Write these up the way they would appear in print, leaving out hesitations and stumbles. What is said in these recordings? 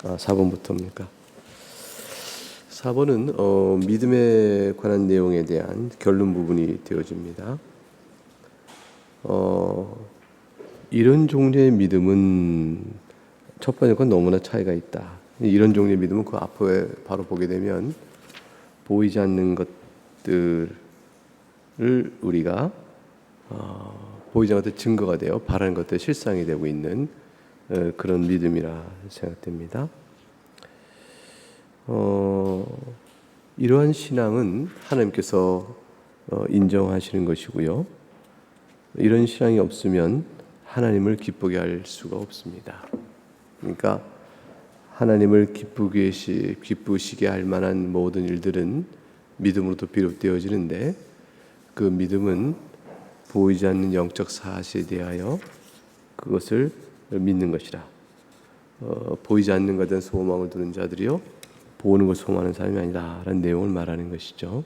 4번부터입니까? 4번은 믿음에 관한 내용에 대한 결론 부분이 되어집니다. 이런 종류의 믿음은 첫 번째 건 너무나 차이가 있다. 이런 종류의 믿음은 그 앞에 바로 보게 되면 보이지 않는 것들을 우리가 보이지 않는 것들 증거가 되어 바라는 것들 실상이 되고 있는 그런 믿음이라 생각됩니다. 이러한 신앙은 하나님께서 인정하시는 것이고요. 이런 신앙이 없으면 하나님을 기쁘게 할 수가 없습니다. 그러니까 하나님을 기쁘시게 할 만한 모든 일들은 믿음으로도 비롯되어지는데, 그 믿음은 보이지 않는 영적 사실에 대하여 그것을 믿는 것이라. 보이지 않는 것에 대한 소망을 두는 자들이요 보는 것을 소망하는 사람이 아니라 라는 내용을 말하는 것이죠.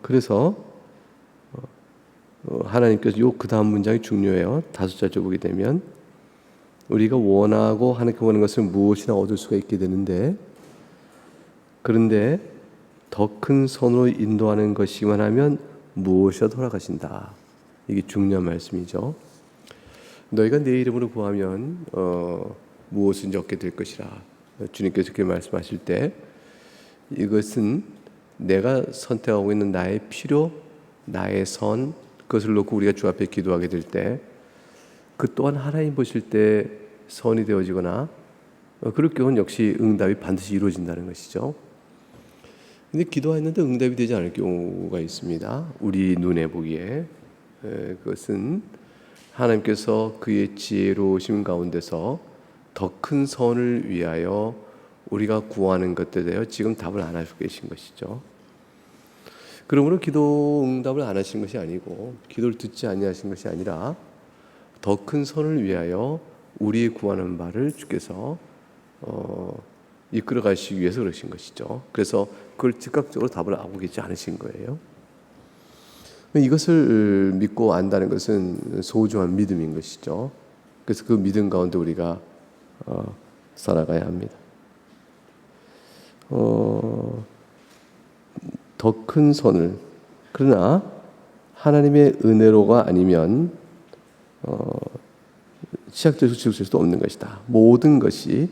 그래서 하나님께서 그 다음 문장이 중요해요. 5절째 보게 되면 우리가 원하고 하나님께 원하는 것을 무엇이나 얻을 수가 있게 되는데, 그런데 더 큰 선으로 인도하는 것이기만 하면 무엇이라 돌아가신다. 이게 중요한 말씀이죠. 너희가 내 이름으로 구하면 무엇인지 얻게 될 것이라. 주님께서 그렇게 말씀하실 때 이것은 내가 선택하고 있는 나의 필요, 나의 선, 그것을 놓고 우리가 주 앞에 기도하게 될 때 그 또한 하나님 보실 때 선이 되어지거나 그럴 경우는 역시 응답이 반드시 이루어진다는 것이죠. 근데 기도했는데 응답이 되지 않을 경우가 있습니다. 우리 눈에 보기에. 그것은 하나님께서 그의 지혜로우심 가운데서 더 큰 선을 위하여 우리가 구하는 것들에 대하여 지금 답을 안 하시고 계신 것이죠. 그러므로 기도 응답을 안 하신 것이 아니고 기도를 듣지 아니하신 것이 아니라 더 큰 선을 위하여 우리의 구하는 바를 주께서 이끌어 가시기 위해서 그러신 것이죠. 그래서 그걸 즉각적으로 답을 하고 계시지 않으신 거예요. 이것을 믿고 안다는 것은 소중한 믿음인 것이죠. 그래서 그 믿음 가운데 우리가 살아가야 합니다. 더 큰 선을, 그러나 하나님의 은혜로가 아니면 시작적으로 지을 수도 없는 것이다. 모든 것이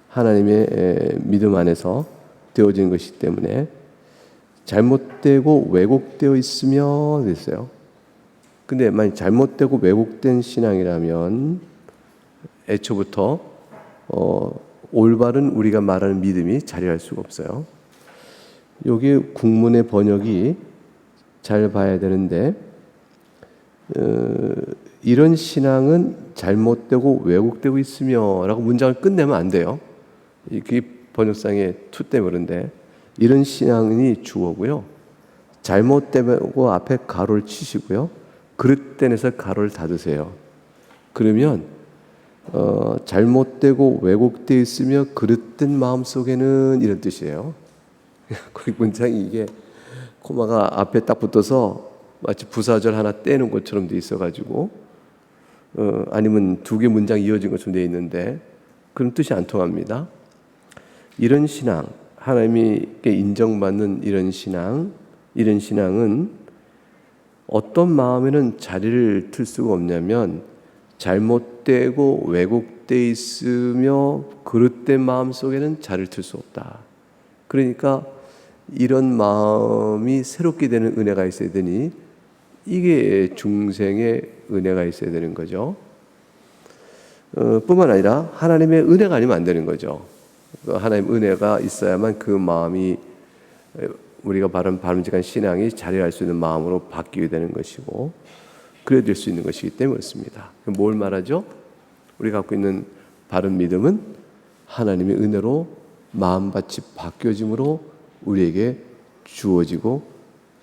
하나님의 믿음 안에서 되어지는 것이기 때문에 잘못되고 왜곡되어 있으면 됐어요. 근데 만약 잘못되고 왜곡된 신앙이라면 애초부터 올바른 우리가 말하는 믿음이 자리할 수가 없어요. 여기 국문의 번역이 잘 봐야 되는데 이런 신앙은 잘못되고 왜곡되고 있으며 라고 문장을 끝내면 안 돼요. 이게 번역상의 투 때문에 그런데 이런 신앙이 주어고요. 잘못되고 앞에 가로를 치시고요. 그릇된에서 가로를 닫으세요. 그러면 잘못되고 왜곡되어 있으며 그릇된 마음속에는 이런 뜻이에요. 그 문장이 이게 코마가 앞에 딱 붙어서 마치 부사절 하나 떼는 것처럼 돼 있어가지고 아니면 두 개 문장 이어진 것처럼 돼 있는데 그런 뜻이 안 통합니다. 이런 신앙, 하나님께 인정받는 이런 신앙은 어떤 마음에는 자리를 틀 수가 없냐면 잘못되고 왜곡되어 있으며 그릇된 마음 속에는 자리를 틀 수 없다. 그러니까 이런 마음이 새롭게 되는 은혜가 있어야 되니 이게 중생의 은혜가 있어야 되는 거죠. 뿐만 아니라 하나님의 은혜가 아니면 안 되는 거죠. 하나님 은혜가 있어야만 그 마음이 우리가 바람직한 신앙이 자리할 수 있는 마음으로 바뀌게 되는 것이고 그래야 될 수 있는 것이기 때문에 그렇습니다. 뭘 말하죠? 우리가 갖고 있는 바른 믿음은 하나님의 은혜로 마음밭이 바뀌어짐으로 우리에게 주어지고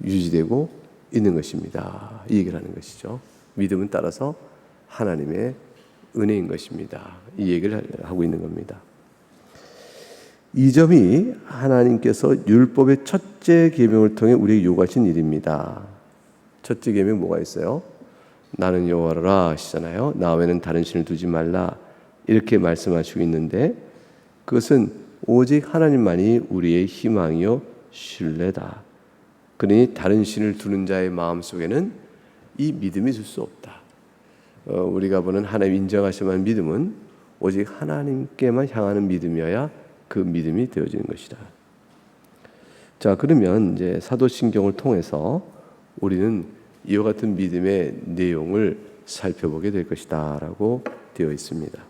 유지되고 있는 것입니다. 이 얘기를 하는 것이죠. 믿음은 따라서 하나님의 은혜인 것입니다. 이 얘기를 하고 있는 겁니다. 이 점이 하나님께서 율법의 첫째 계명을 통해 우리에게 요구하신 일입니다. 첫째 계명 뭐가 있어요? 나는 여호와라 하시잖아요. 나 외에는 다른 신을 두지 말라. 이렇게 말씀하시고 있는데 그것은 오직 하나님만이 우리의 희망이요 신뢰다. 그러니 다른 신을 두는 자의 마음속에는 이 믿음이 있을 수 없다. 우리가 보는 하나님 인정하시는 믿음은 오직 하나님께만 향하는 믿음이어야 그 믿음이 되어지는 것이다. 자, 그러면 이제 사도신경을 통해서 우리는 이와 같은 믿음의 내용을 살펴보게 될 것이다라고 되어 있습니다.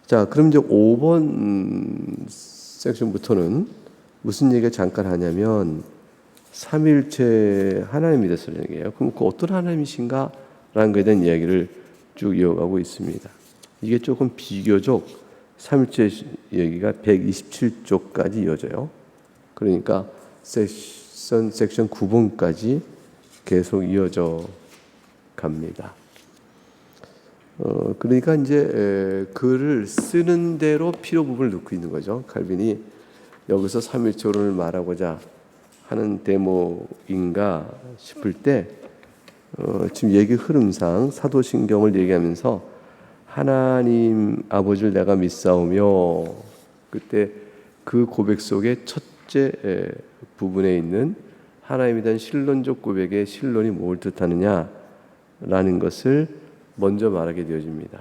자, 그럼 이제 5번 섹션부터는 무슨 얘기를 잠깐 하냐면 삼위일체 하나님에 대해서 얘기해요. 그럼 그 어떤 하나님이신가? 라는 것에 대한 이야기를 쭉 이어가고 있습니다. 이게 조금 비교적 삼위일체 얘기가 127쪽까지 이어져요. 그러니까 섹션 9번까지 계속 이어져 갑니다. 그러니까 이제 글을 쓰는 대로 필요 부분을 넣고 있는 거죠. 칼빈이 여기서 삼위일체론을 말하고자 하는 대목인가 싶을 때 지금 얘기 흐름상 사도신경을 얘기하면서 하나님 아버지를 내가 믿사오며 그때 그 고백 속에 첫째 부분에 있는 하나님에 대한 신론적 고백의 신론이 뭘 뜻하느냐라는 것을 먼저 말하게 되어집니다.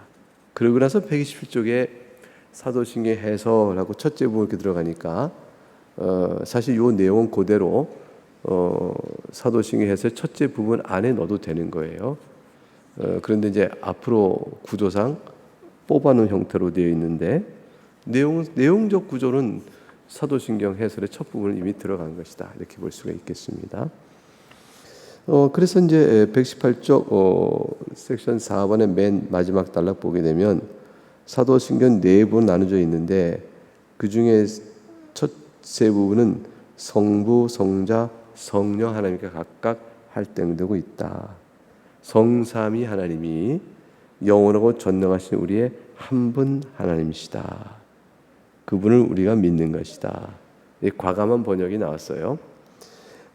그러고 나서 127쪽에 사도신경 해설하고 첫째 부분 이렇게 들어가니까 사실 이 내용은 그대로 사도신경 해설 첫째 부분 안에 넣어도 되는 거예요. 그런데 이제 앞으로 구조상 뽑아놓은 형태로 되어 있는데 내용적 구조는 사도신경 해설의 첫 부분은 이미 들어간 것이다. 이렇게 볼 수가 있겠습니다. 그래서 이제 118쪽 섹션 4번의 맨 마지막 단락 보게 되면 사도신경 네 부분 나눠져 있는데 그 중에 첫 세 부분은 성부, 성자, 성령 하나님께 각각 할당되고 있다. 성삼위 하나님이 영원하고 전능하신 우리의 한 분 하나님이시다. 그분을 우리가 믿는 것이다. 이 과감한 번역이 나왔어요.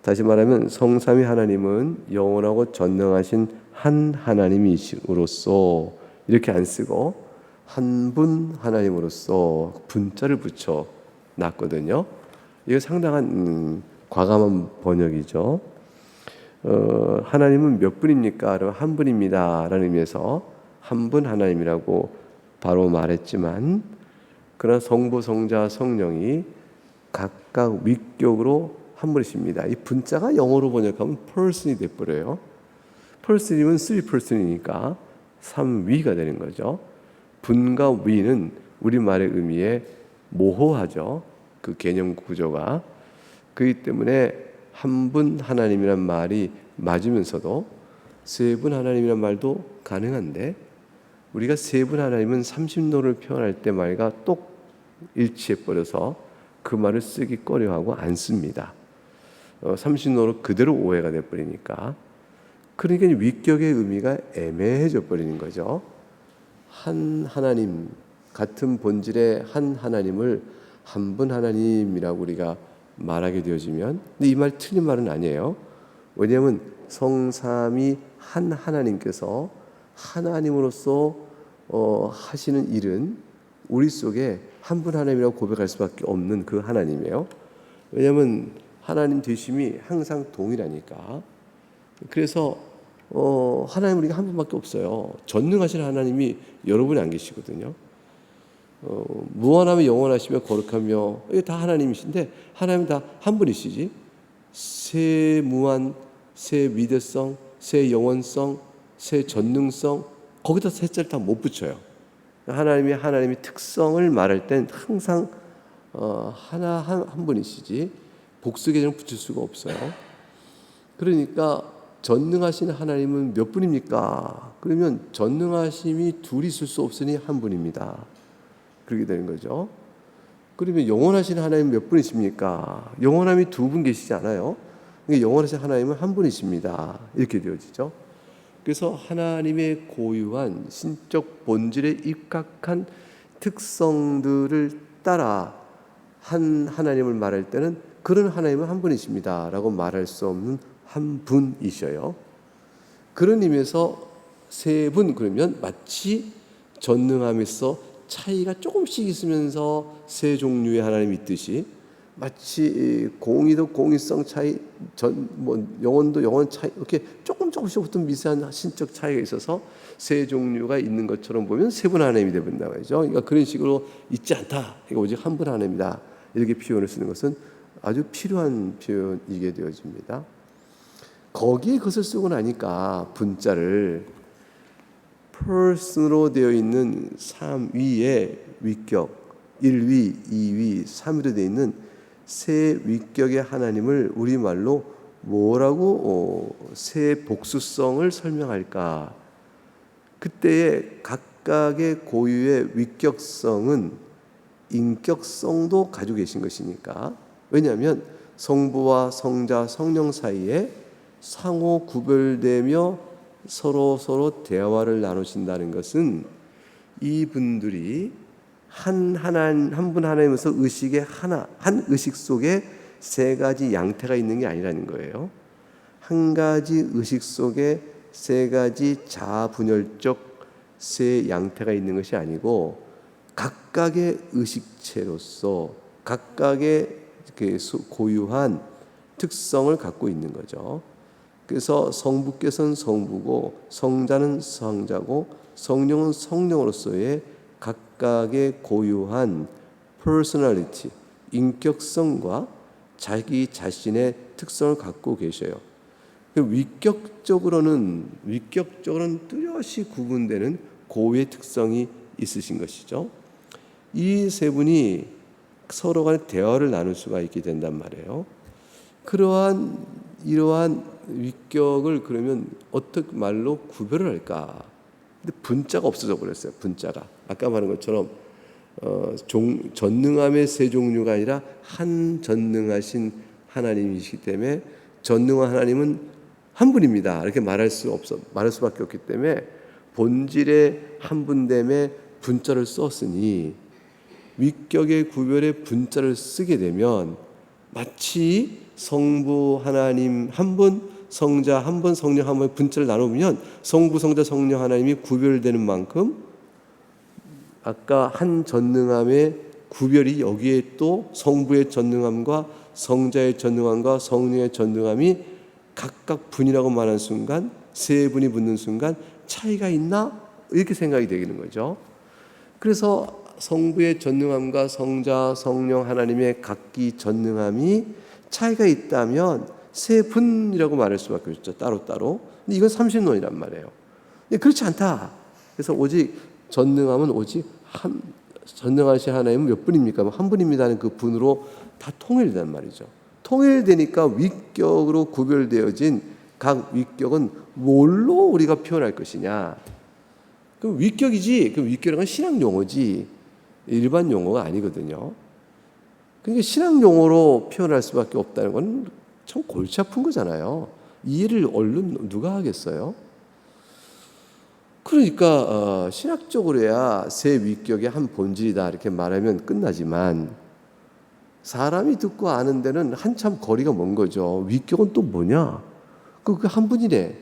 다시 말하면 성삼위 하나님은 영원하고 전능하신 한 하나님이시로서 이렇게 안 쓰고 한 분 하나님으로서 분자를 붙여 놨거든요. 이거 상당한 과감한 번역이죠. 하나님은 몇 분입니까? 그러면 한 분입니다 라는 의미에서 한 분 하나님이라고 바로 말했지만 그러나 성부, 성자, 성령이 각각 위격으로 한 분이십니다. 이 분자가 영어로 번역하면 person이 돼버려요. person이면 3person이니까 3위가 되는 거죠. 분과 위는 우리말의 의미에 모호하죠. 그 개념 구조가. 그렇기 때문에 한 분 하나님이란 말이 맞으면서도 세 분 하나님이란 말도 가능한데 우리가 세 분 하나님은 삼신론을 표현할 때 말과 똑 일치해버려서 그 말을 쓰기 꺼려하고 안 씁니다. 삼신론으로 그대로 오해가 돼버리니까. 그러니까 위격의 의미가 애매해져 버리는 거죠. 한 하나님, 같은 본질의 한 하나님을 한 분 하나님이라고 우리가 말하게 되어지면, 근데 이 말 틀린 말은 아니에요. 왜냐하면 성삼위 한 하나님께서 하나님으로서 하시는 일은 우리 속에 한 분 하나님이라고 고백할 수밖에 없는 그 하나님이에요. 왜냐하면 하나님 되심이 항상 동일하니까. 그래서 하나님 우리가 한 분밖에 없어요. 전능하신 하나님이 여러분이 안 계시거든요. 무한하며 영원하시며 거룩하며 이게 다 하나님이신데 하나님은 다 한 분이시지. 새 무한, 새 위대성, 새 영원성, 새 전능성 거기다 셋째를 다 못 붙여요. 하나님의 특성을 말할 땐 항상 하나 한 분이시지 복수 개념을 붙일 수가 없어요. 그러니까 전능하신 하나님은 몇 분입니까? 그러면 전능하심이 둘이 있을 수 없으니 한 분입니다. 그렇게 되는 거죠. 그러면 영원하신 하나님 몇 분이십니까? 영원함이 두 분 계시지 않아요? 그러니까 영원하신 하나님은 한 분이십니다. 이렇게 되어지죠. 그래서 하나님의 고유한 신적 본질에 입각한 특성들을 따라 한 하나님을 말할 때는 그런 하나님은 한 분이십니다 라고 말할 수 없는 한 분이셔요. 그런 의미에서 세 분 그러면 마치 전능함에서 차이가 조금씩 있으면서 세 종류의 하나님이 있듯이, 마치 공의도 공의성 차이, 영혼도 영혼 차이, 이렇게 조금씩 어떤 미세한 신적 차이가 있어서 세 종류가 있는 것처럼 보면 세 분 하나님이 되어버린다 말이죠. 그러니까 그런 식으로 있지 않다, 이거 오직 한 분 하나님이다, 이렇게 표현을 쓰는 것은 아주 필요한 표현이게 되어집니다. 거기에 그것을 쓰고 나니까 분자를 person으로 되어 있는 3위의 위격, 1위, 2위, 3위로 되어 있는 세 위격의 하나님을 우리말로 뭐라고 세 복수성을 설명할까? 그때의 각각의 고유의 위격성은 인격성도 가지고 계신 것이니까. 왜냐하면 성부와 성자, 성령 사이에 상호 구별되며 서로 대화를 나누신다는 것은 이분들이 한 분 하나님에서 의식의 한 의식 속에 세 가지 양태가 있는 게 아니라는 거예요. 한 가지 의식 속에 세 가지 자아분열적 세 양태가 있는 것이 아니고 각각의 의식체로서 각각의 고유한 특성을 갖고 있는 거죠. 그래서 성부께서는 성부고, 성자는 성자고, 성령은 성령으로서의 각각의 고유한 personality, 인격성과 자기 자신의 특성을 갖고 계셔요. 위격적으로는 뚜렷이 구분되는 고유의 특성이 있으신 것이죠. 이 세 분이 서로 간에 대화를 나눌 수가 있게 된단 말이에요. 이러한 위격을 그러면 어떻게 말로 구별을 할까? 근데 분자가 없어져 버렸어요. 분자가 아까 말한 것처럼 전능함의 세 종류가 아니라 한 전능하신 하나님이시기 때문에 전능한 하나님은 한 분입니다, 이렇게 말할 수밖에 없기 때문에 본질의 한 분됨에 분자를 썼으니, 위격의 구별에 분자를 쓰게 되면 마치 성부 하나님 한 분, 성자 한 분, 성령 한 분 분자를 나누면 성부, 성자, 성령 하나님이 구별되는 만큼 아까 한 전능함의 구별이 여기에 또 성부의 전능함과 성자의 전능함과 성령의 전능함이 각각 분이라고 말하는 순간, 세 분이 붙는 순간 차이가 있나? 이렇게 생각이 되는 거죠. 그래서 성부의 전능함과 성자, 성령 하나님의 각기 전능함이 차이가 있다면 세 분이라고 말할 수밖에 없죠, 따로따로. 근데 이건 삼신론이란 말이에요. 근데 그렇지 않다. 그래서 오직 전능함은 오직 전능하신 하나님은 몇 분입니까? 한 분입니다는 그 분으로 다 통일된단 말이죠. 통일되니까 위격으로 구별되어진 각 위격은 뭘로 우리가 표현할 것이냐? 그 위격이지. 그 위격은 신학 용어지 일반 용어가 아니거든요. 그러니까 신학 용어로 표현할 수밖에 없다는 건 참 골치 아픈 거잖아요. 이해를 얼른 누가 하겠어요? 그러니까 신학적으로야 세 위격의 한 본질이다 이렇게 말하면 끝나지만, 사람이 듣고 아는 데는 한참 거리가 먼 거죠. 위격은 또 뭐냐? 그 한 분이네.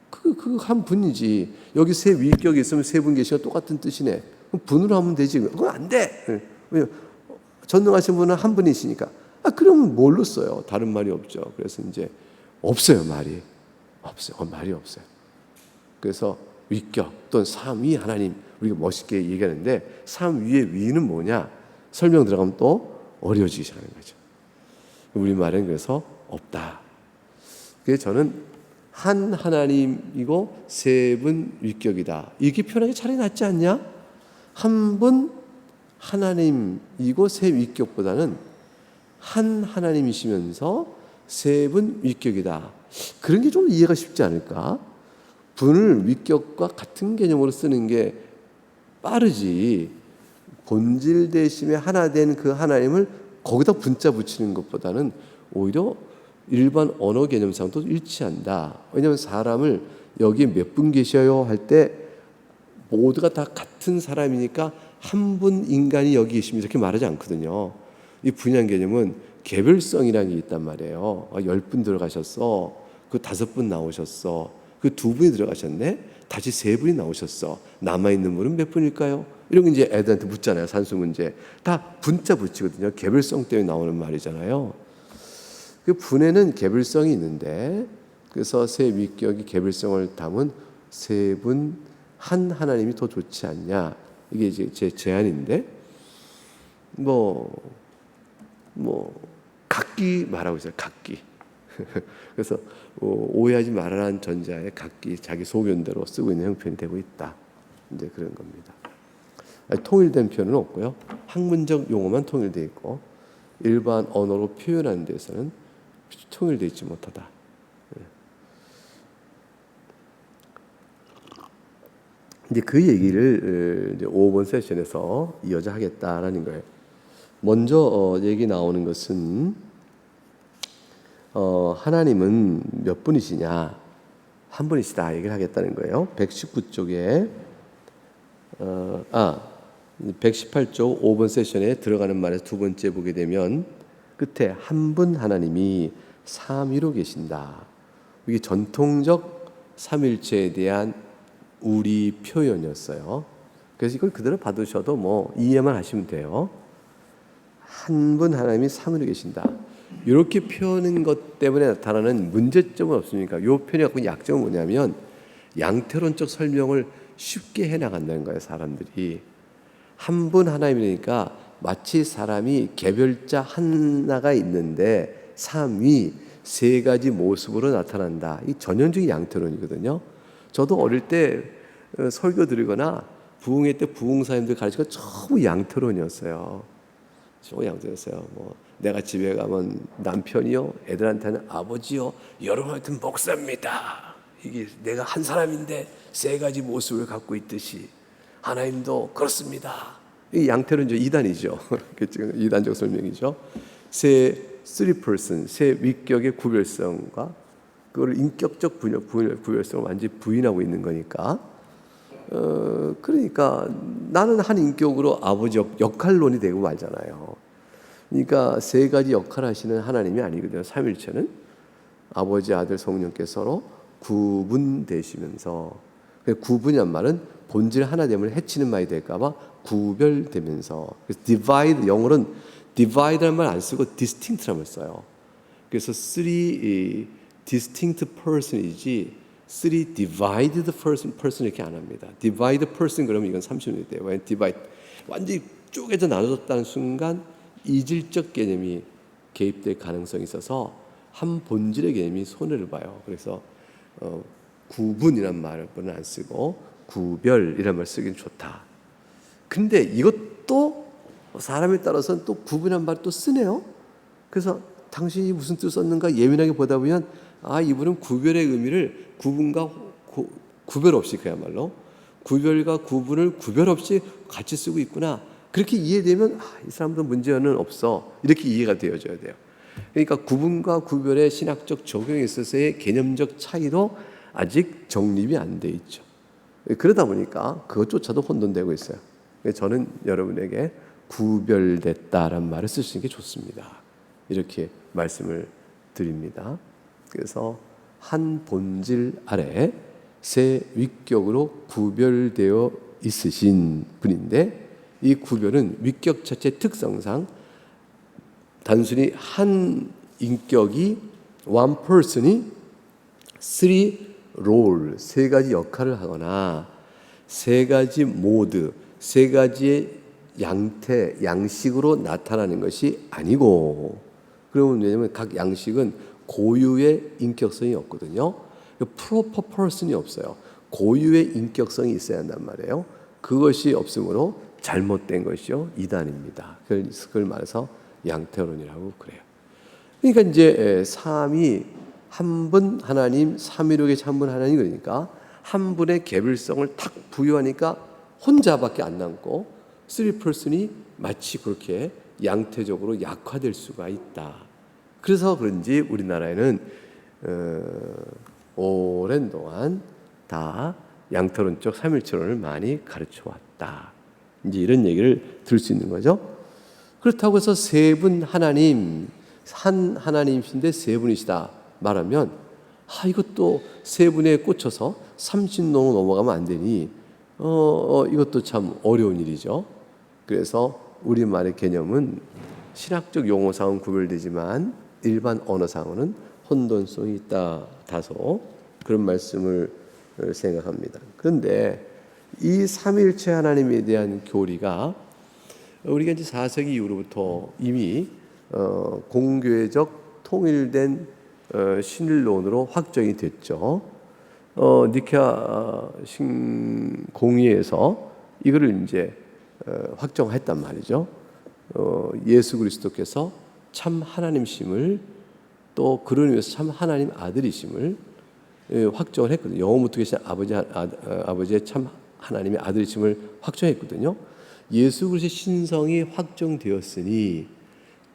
그 한 분이지. 여기 세 위격이 있으면 세 분 계시가 똑같은 뜻이네. 그럼 분으로 하면 되지. 그건 안 돼. 왜? 전능하신 분은 한 분이시니까. 그러면 뭘로 써요? 다른 말이 없죠. 그래서 이제 없어요, 말이. 없어요. 말이 없어요. 그래서 위격 또는 삼위 하나님, 우리가 멋있게 얘기하는데 삼위의 위는 뭐냐? 설명 들어가면 또 어려워지기 시작하는 거죠. 우리말은 그래서 없다. 그래서 저는 한 하나님이고 세 분 위격이다, 이렇게 표현하기 차라리 낫지 않냐? 한 분 하나님이고 세 위격보다는 한 하나님이시면서 세 분 위격이다, 그런 게 좀 이해가 쉽지 않을까? 분을 위격과 같은 개념으로 쓰는 게 빠르지, 본질 대심에 하나 된 그 하나님을 거기다 분자 붙이는 것보다는 오히려 일반 언어 개념상도 일치한다. 왜냐하면 사람을 여기 몇 분 계셔요 할 때 모두가 다 같은 사람이니까 한 분 인간이 여기 계십니다 이렇게 말하지 않거든요. 이 분양 개념은 개별성이라는 게 있단 말이에요. 10분 들어가셨어, 그 5분 나오셨어, 그 두 분이 들어가셨네. 다시 세 분이 나오셨어. 남아있는 분은 몇 분일까요? 이런 거 이제 애들한테 묻잖아요. 산수 문제. 다 분자 붙이거든요. 개별성 때문에 나오는 말이잖아요. 그 분에는 개별성이 있는데, 그래서 세 위격이 개별성을 담은 세 분 한 하나님이 더 좋지 않냐. 이게 이제 제 제안인데, 각기 말하고 있어요. 각기. 그래서 오해하지 말아라는 전자에 각기 자기 소견대로 쓰고 있는 형편이 되고 있다. 이제 그런 겁니다. 통일된 표현은 없고요. 학문적 용어만 통일되어 있고 일반 언어로 표현하는 데서는 통일되어 있지 못하다. 이제 그 얘기를 이제 5번 세션에서 이어져 하겠다라는 거예요. 먼저 얘기 나오는 것은 하나님은 몇 분이시냐? 한 분이시다 얘기를 하겠다는 거예요. 119쪽에 118쪽 5번 세션에 들어가는 말에서 두 번째 보게 되면 끝에 한 분 하나님이 삼위로 계신다. 이게 전통적 삼일체에 대한 우리 표현이었어요. 그래서 이걸 그대로 받으셔도 이해만 하시면 돼요. 한 분 하나님이 삼위로 계신다. 이렇게 표현한 것 때문에 나타나는 문제점은 없습니까? 이 표현이 갖고 약점은 뭐냐면 양태론적 설명을 쉽게 해나간다는 거예요. 사람들이 한 분 하나님이니까 마치 사람이 개별자 하나가 있는데 삼위 세 가지 모습으로 나타난다. 이 전형적인 양태론이거든요. 저도 어릴 때 설교 드리거나 부흥회 때 부흥사님들 가르치고 전부 양태론이었어요. 전부 양태론이었어요. 내가 집에 가면 남편이요, 애들한테는 아버지요, 여러분한테는 목사입니다. 이게 내가 한 사람인데 세 가지 모습을 갖고 있듯이 하나님도 그렇습니다. 이 양태론이죠. 이단이죠. 이단적 설명이죠. three person, 세 위격의 구별성과 그걸 인격적 구별성을 완전히 부인하고 있는 거니까. 그러니까 나는 한 인격으로 아버지 역할론이 되고 말잖아요. 그러니까 세 가지 역할을 하시는 하나님이 아니거든요. 삼일체는 아버지, 아들, 성령께서 서로 구분되시면서, 구분이란 말은 본질 하나 되면 해치는 말이 될까봐 구별되면서. 그래서 divide, 영어로는 divide라는 말 안 쓰고 distinct라는 말 써요. 그래서 three distinct person이지 three divided person 이렇게 안 합니다. divide person 그러면 이건 30년이 돼요. 왜냐하면 divide 완전히 쪼개져 나눠졌다는 순간 이질적 개념이 개입될 가능성이 있어서 한 본질의 개념이 손해를 봐요. 그래서 구분이란 말을 안 쓰고 구별이란 말 쓰기는 좋다. 근데 이것도 사람에 따라서는 또 구분이란 말을 또 쓰네요. 그래서 당신이 무슨 뜻을 썼는가 예민하게 보다 보면 이분은 구별의 의미를 구분과 구별 없이, 그야말로 구별과 구분을 구별 없이 같이 쓰고 있구나. 그렇게 이해되면 이 사람도 문제는 없어. 이렇게 이해가 되어져야 돼요. 그러니까 구분과 구별의 신학적 적용에 있어서의 개념적 차이도 아직 정립이 안 돼 있죠. 그러다 보니까 그것조차도 혼돈되고 있어요. 저는 여러분에게 구별됐다라는 말을 쓸 수 있는 게 좋습니다. 이렇게 말씀을 드립니다. 그래서 한 본질 아래 세 위격으로 구별되어 있으신 분인데, 이 구별은 위격 자체의 특성상 단순히 한 인격이 one person이 three role, 세 가지 역할을 하거나 세 가지 모드, 세 가지의 양태, 양식으로 나타나는 것이 아니고, 그러면 왜냐하면 각 양식은 고유의 인격성이 없거든요. proper person이 없어요. 고유의 인격성이 있어야 한단 말이에요. 그것이 없으므로 잘못된 것이요 이단입니다. 그걸 말해서 양태론이라고 그래요. 그러니까 이제 삼위 한 분 하나님, 삼위력의 한 분 하나님, 그러니까 한 분의 개별성을 탁 부여하니까 혼자밖에 안 남고 쓰리 퍼슨이 마치 그렇게 양태적으로 약화될 수가 있다. 그래서 그런지 우리나라에는 오랜 동안 다 양태론적 삼일체론을 많이 가르쳐 왔다. 이제 이런 얘기를 들을 수 있는 거죠. 그렇다고 해서 세 분 하나님, 한 하나님이신데 세 분이시다 말하면 이것도 세 분에 꽂혀서 30농 넘어가면 안 되니 이것도 참 어려운 일이죠. 그래서 우리말의 개념은 신학적 용어상은 구별되지만 일반 언어상으로는 혼돈성이 있다. 다소 그런 말씀을 생각합니다. 그런데 이 삼위일체 하나님에 대한 교리가 우리가 이제 4세기 이후로부터 이미 공교회적 통일된 신일론으로 확정이 됐죠. 니케아 공의에서 이거를 이제 확정했단 말이죠. 예수 그리스도께서 참 하나님심을 또 그런 의미에서 참 하나님 아들이심을 확정을 했거든요. 영원부터 계신 아버지의 참 하나님의 아들이심을 확정했거든요. 예수 그리스도의 신성이 확정되었으니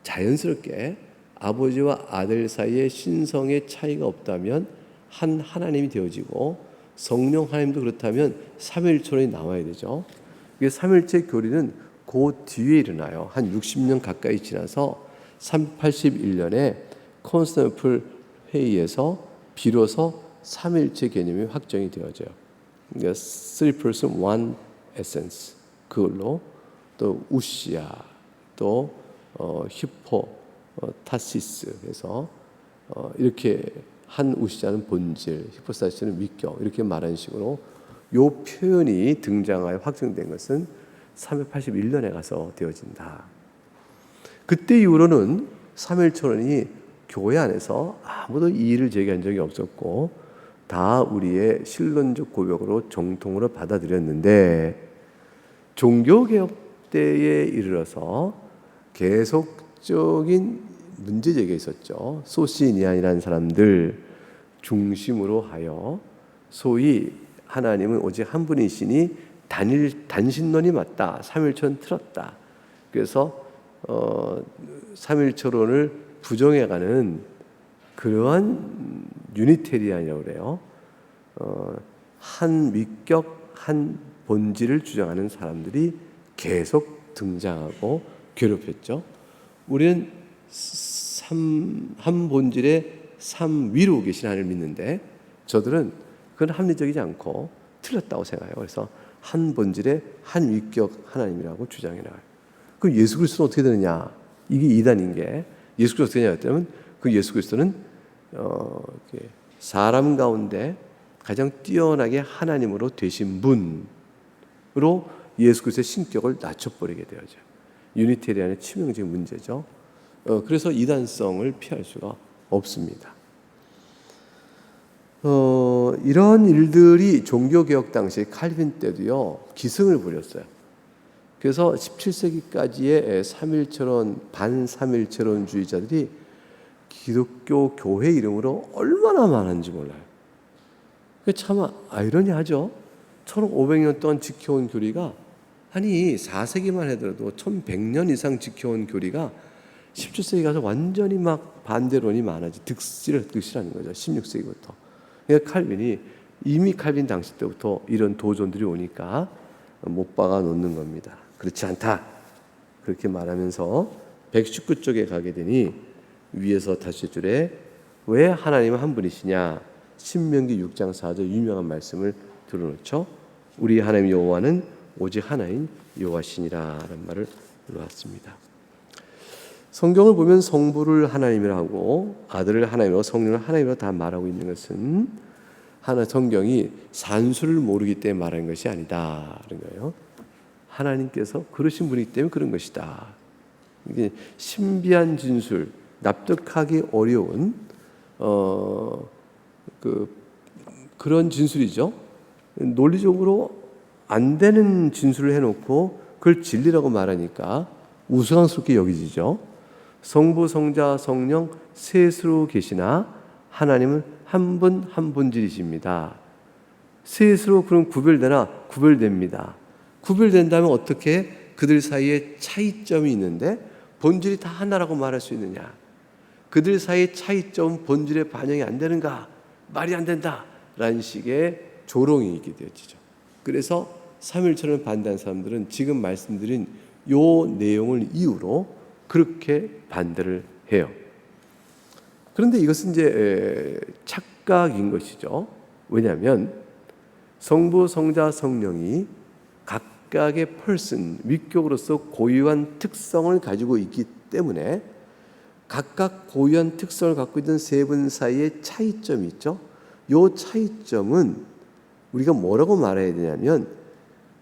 자연스럽게 아버지와 아들 사이에 신성의 차이가 없다면 한 하나님이 되어지고 성령 하나님도 그렇다면 삼위일체론이 나와야 되죠. 삼위일체 교리는 그 뒤에 일어나요. 한 60년 가까이 지나서 381년에 콘스탄티노플 회의에서 비로소 삼위일체 개념이 확정이 되어져요. 그러니까 Three Person One Essence 그걸로 또 우시아 또 히포타시스 그래서 이렇게 한 우시아는 본질, 히포타시스는 위격 이렇게 말하는 식으로 요 표현이 등장하여 확정된 것은 381년에 가서 되어진다. 그때 이후로는 삼위일체론이 교회 안에서 아무도 이의를 제기한 적이 없었고 다 우리의 신론적 고백으로 정통으로 받아들였는데 종교개혁 때에 이르러서 계속적인 문제 제기가 있었죠. 소시니안이라는 사람들 중심으로 하여 소위 하나님은 오직 한 분이시니 단신론이 맞다. 삼위일체론 틀었다. 그래서 삼위일체론을 부정해가는 그러한 유니테리안이라고 그래요. 한 위격, 한 본질을 주장하는 사람들이 계속 등장하고 괴롭혔죠. 우리는 한 본질의 삼위로 계신 하나님을 믿는데 저들은 그건 합리적이지 않고 틀렸다고 생각해요. 그래서 한 본질의 한 위격 하나님이라고 주장해 나가요. 그럼 예수 그리스도는 어떻게 되느냐? 이게 이단인 게 예수 그리스도 어떻게 되냐 했다면 그 예수 그리스도는 사람 가운데 가장 뛰어나게 하나님으로 되신 분으로 예수 그리스도의 신격을 낮춰버리게 되어져요. 유니테리안의 치명적인 문제죠. 그래서 이단성을 피할 수가 없습니다. 이런 일들이 종교개혁 당시 칼빈 때도요 기승을 부렸어요. 그래서 17세기까지의 삼일체론 반삼일체론주의자들이 기독교 교회 이름으로 얼마나 많은지 몰라요. 참 아이러니하죠. 1500년 동안 지켜온 교리가 아니 4세기만 하더라도 1100년 이상 지켜온 교리가 17세기 가서 완전히 막 반대론이 많아지 득실하는 거죠. 16세기부터. 그러니까 칼빈이 이미 칼빈 당시 때부터 이런 도전들이 오니까 못 박아 놓는 겁니다. 그렇지 않다. 그렇게 말하면서 119쪽에 가게 되니 위에서 다시 줄에 왜 하나님은 한 분이시냐? 신명기 6장 4절 유명한 말씀을 들어놓죠. 우리 하나님 여호와는 오직 하나인 여호와시니라라는 말을 놓았습니다. 성경을 보면 성부를 하나님이라 하고 아들을 하나님이라고 성령을 하나님이라고 다 말하고 있는 것은 성경이 산수를 모르기 때문에 말하는 것이 아니다 그런 거예요. 하나님께서 그러신 분이기 때문에 그런 것이다. 이게 신비한 진술, 납득하기 어려운 그런 진술이죠. 논리적으로 안 되는 진술을 해놓고 그걸 진리라고 말하니까 우스꽝스럽게 여기지죠. 성부, 성자, 성령 셋으로 계시나 하나님은 한 분 한 본질이십니다. 셋으로 그럼 구별되나? 구별됩니다. 구별된다면 어떻게 그들 사이에 차이점이 있는데 본질이 다 하나라고 말할 수 있느냐? 그들 사이의 차이점 본질에 반영이 안 되는가? 말이 안 된다 라는 식의 조롱이 있게 되어지죠. 그래서 삼일체론을 반대하는 사람들은 지금 말씀드린 요 내용을 이유로 그렇게 반대를 해요. 그런데 이것은 이제 각각인 것이죠. 왜냐하면 성부, 성자, 성령이 각각의 person, 위격으로서 고유한 특성을 가지고 있기 때문에 각각 고유한 특성을 갖고 있는 세 분 사이에 차이점이 있죠. 이 차이점은 우리가 뭐라고 말해야 되냐면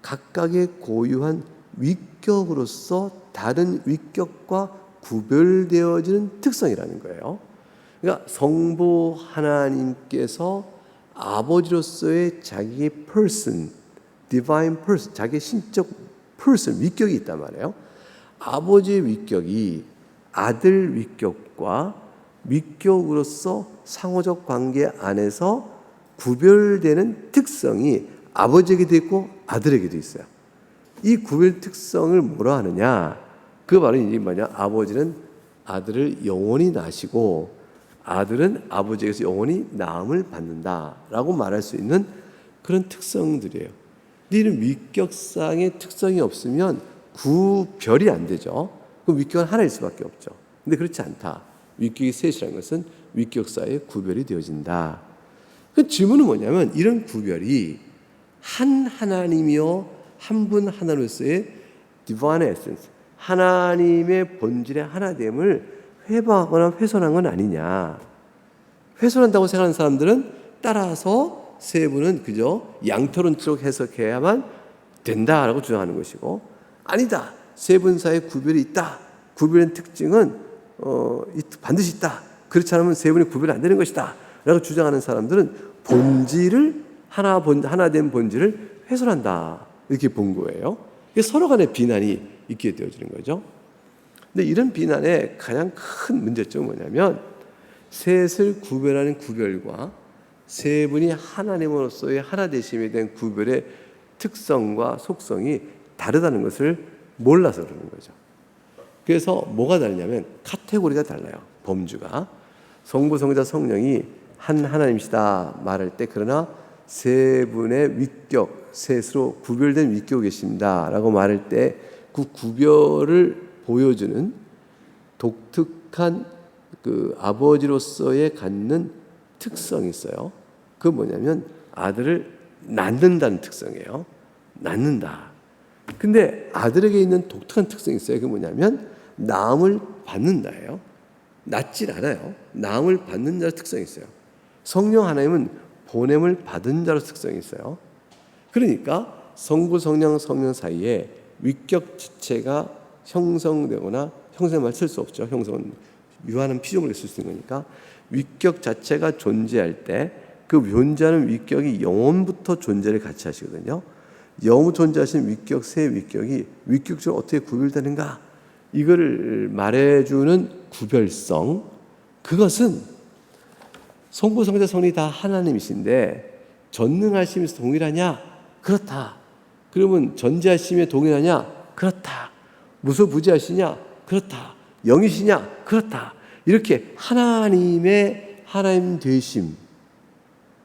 각각의 고유한 위격으로서 다른 위격과 구별되어지는 특성이라는 거예요. 그러니까 성부 하나님께서 아버지로서의 자기의 person, divine person, 자기의 신적 person, 위격이 있단 말이에요. 아버지의 위격이 아들 위격과 위격으로서 상호적 관계 안에서 구별되는 특성이 아버지에게도 있고 아들에게도 있어요. 이 구별 특성을 뭐라 하느냐? 그 바로 이제 뭐냐? 아버지는 아들을 영원히 낳으시고 아들은 아버지에게서 영원히 낳음을 받는다라고 말할 수 있는 그런 특성들이에요. 근데 이런 위격상의 특성이 없으면 구별이 안 되죠. 그럼 위격은 하나일 수밖에 없죠. 근데 그렇지 않다. 위격이 셋이라는 것은 위격 사이에 구별이 되어진다. 그 질문은 뭐냐면 이런 구별이 한 하나님이요 한 분 하나로서의 divine essence, 하나님의 본질의 하나됨을 회방하거나 훼손한 건 아니냐. 훼손한다고 생각하는 사람들은 따라서 세 분은 그저 양털론적 해석해야만 된다라고 주장하는 것이고, 아니다, 세 분 사이에 구별이 있다, 구별의 특징은 반드시 있다, 그렇지 않으면 세 분이 구별이 안 되는 것이다 라고 주장하는 사람들은 본질을 하나 된 본질을 훼손한다 이렇게 본 거예요. 서로 간의 비난이 있게 되어지는 거죠. 근데 이런 비난의 가장 큰 문제점은 뭐냐면 셋을 구별하는 구별과 세 분이 하나님으로서의 하나 되심에 대한 구별의 특성과 속성이 다르다는 것을 몰라서 그러는 거죠. 그래서 뭐가 다르냐면 카테고리가 달라요. 범주가. 성부, 성자, 성령이 한 하나님이시다 말할 때 그러나 세 분의 위격, 셋으로 구별된 위격이 계십니다 라고 말할 때 그 구별을 보여주는 독특한 그 아버지로서의 갖는 특성이 있어요. 그 뭐냐면 아들을 낳는다는 특성이에요. 낳는다. 근데 아들에게 있는 독특한 특성이 있어요. 그게 뭐냐면 낳음을 받는다예요. 낳질 않아요. 낳음을 받는 자의 특성이 있어요. 성령 하나님은 보냄을 받은 자의 특성이 있어요. 그러니까 성부, 성령, 성령 사이에 위격 지체가 형성되거나 형성을 쓸 수 없죠. 형성은 유한한 피조물을 쓸 수 있는 거니까 위격 자체가 존재할 때 그 존재하는 위격이 영원부터 존재를 같이 하시거든요. 영원 존재하신 위격, 세 위격이 위격적으로 어떻게 구별되는가 이거를 말해주는 구별성, 그것은 성부, 성자, 성령이 다 하나님이신데 전능하심에서 동일하냐? 그렇다. 그러면 전지하심에 동일하냐? 그렇다. 무소부지하시냐? 그렇다. 영이시냐? 그렇다. 이렇게 하나님의 하나님 되심,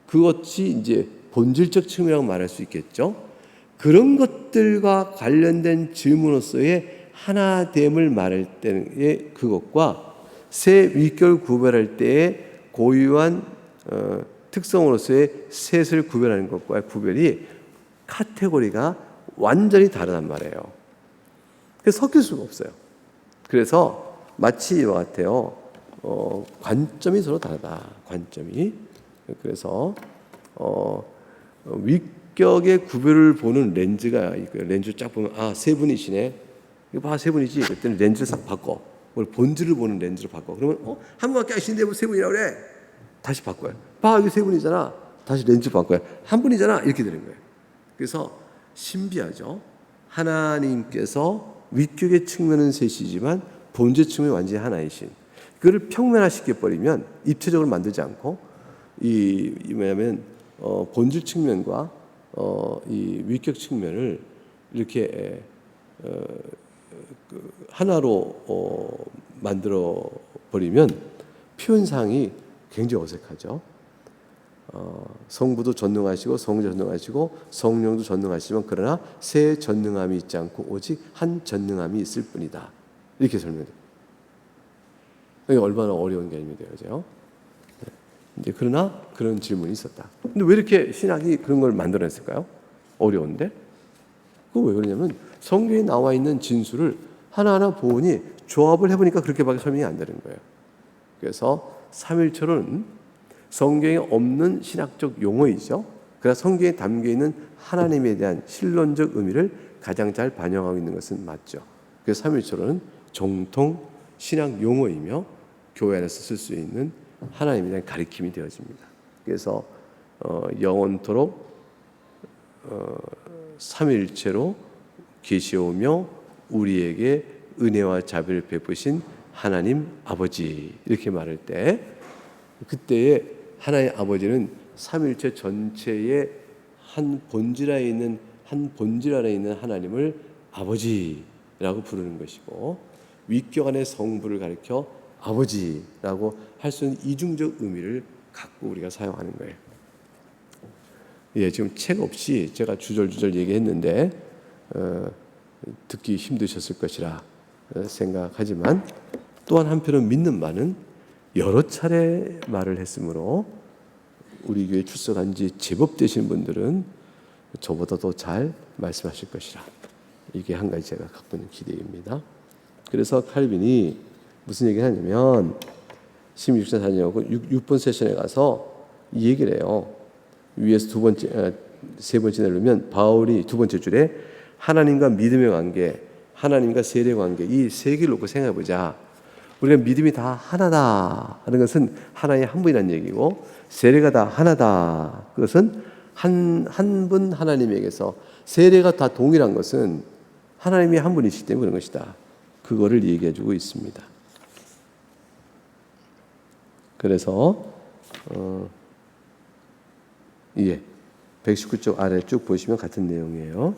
그것이 이제 본질적 측면이라고 말할 수 있겠죠. 그런 것들과 관련된 질문으로서의 하나됨을 말할 때의 그것과 세 위격을 구별할 때의 고유한 특성으로서의 셋을 구별하는 것과의 구별이 카테고리가 완전히 다르단 말이에요. 그래서 섞일 수가 없어요. 그래서 마치 이와 같아요. 관점이 서로 다르다. 관점이. 그래서 위격의 구별을 보는 렌즈가 있고요. 렌즈 쫙 보면 세 분이시네. 이거 봐, 세 분이지. 그때는 렌즈를 싹 바꿔. 본질을 보는 렌즈로 바꿔. 그러면 한 분밖에 안 계신데 뭐 세 분이라고 그래? 다시 바꿔요. 봐, 이게 세 분이잖아. 다시 렌즈 바꿔요. 한 분이잖아. 이렇게 되는 거예요. 그래서 신비하죠. 하나님께서 위격의 측면은 셋이지만 본질 측면이 완전히 하나이신. 그를 평면화시켜 버리면 입체적으로 만들지 않고 뭐냐면 본질 측면과 이 위격 측면을 이렇게 하나로 만들어 버리면 표현상이 굉장히 어색하죠. 성부도 전능하시고 성자 전능하시고 성령도 전능하시지만 그러나 세 전능함이 있지 않고 오직 한 전능함이 있을 뿐이다. 이렇게 설명돼요. 이게 얼마나 어려운 개념이 되어져요. 이제 그러나 그런 질문이 있었다. 근데 왜 이렇게 신학이 그런 걸 만들어냈을까요? 어려운데? 그거 왜 그러냐면 성경에 나와 있는 진술을 하나하나 보니 조합을 해보니까 그렇게밖에 설명이 안 되는 거예요. 그래서 삼일초는 성경에 없는 신학적 용어이죠. 그래서 성경에 담겨있는 하나님에 대한 신론적 의미를 가장 잘 반영하고 있는 것은 맞죠. 그래서 삼일초는 정통 신학 용어이며 교회 안에서 쓸 수 있는 하나님에 대한 가르침이 되어집니다. 그래서 영원토록 삼일체로 계시오며 우리에게 은혜와 자비를 베푸신 하나님 아버지 이렇게 말할 때 그때의 하나님 아버지는 삼일체 전체의 한 본질 안에 있는 하나님을 아버지라고 부르는 것이고 위격 안의 성부를 가리켜 아버지라고 할 수 있는 이중적 의미를 갖고 우리가 사용하는 거예요. 예, 지금 책 없이 제가 주절주절 얘기했는데 듣기 힘드셨을 것이라 생각하지만 또한 한편은 믿는 바는 여러 차례 말을 했으므로 우리 교회 출석한 지 제법 되신 분들은 저보다도 잘 말씀하실 것이라 이게 한 가지 제가 갖고 있는 기대입니다. 그래서 칼빈이 무슨 얘기를 하냐면 16장 4절하고 6번 세션에 가서 이 얘기를 해요. 위에서 세 번째 내려오면 바울이 두 번째 줄에 하나님과 믿음의 관계, 하나님과 세례 관계 이 세 개를 놓고 생각해보자. 우리가 믿음이 다 하나다 하는 것은 하나님 한 분이라는 얘기고 세례가 다 하나다 그것은 한 분 하나님에게서 세례가 다 동일한 것은 하나님이 한 분이시기 때문에 그런 것이다. 그거를 얘기해주고 있습니다. 그래서 119쪽 아래 쭉 보시면 같은 내용이에요.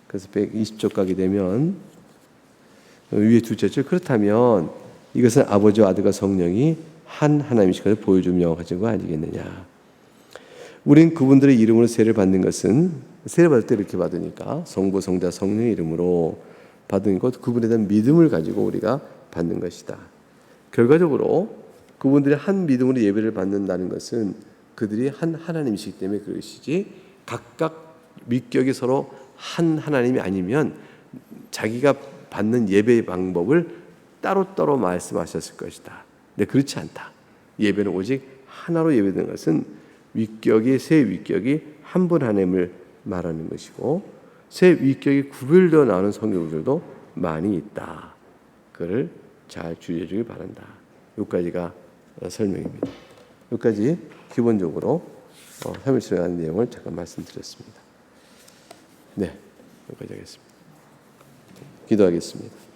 그래서 120쪽 가게 되면 위에 둘째 줄 그렇다면 이것은 아버지와 아들과 성령이 한 하나님이신 것을 보여주며 명확하신 거 아니겠느냐. 우린 그분들의 이름으로 세례를 받는 것은 세례 받을 때 이렇게 받으니까 성부 성자 성령의 이름으로 받은 것 그분에 대한 믿음을 가지고 우리가 받는 것이다. 결과적으로 그분들이 한 믿음으로 예배를 받는다는 것은 그들이 한 하나님이시기 때문에 그것이지 각각 위격이 서로 한 하나님이 아니면 자기가 받는 예배의 방법을 따로따로 말씀하셨을 것이다. 근데 그렇지 않다. 예배는 오직 하나로 예배되는 것은 위격이 세 위격이 한 분 하나님을 말하는 것이고 세 위격이 구별되어 나오는 성경들도 많이 있다. 그걸 잘 주의해 주길 바란다. 여기까지가 설명입니다. 여기까지 기본적으로 삼일체에 관한 내용을 잠깐 말씀드렸습니다. 네, 여기까지 하겠습니다. 기도하겠습니다.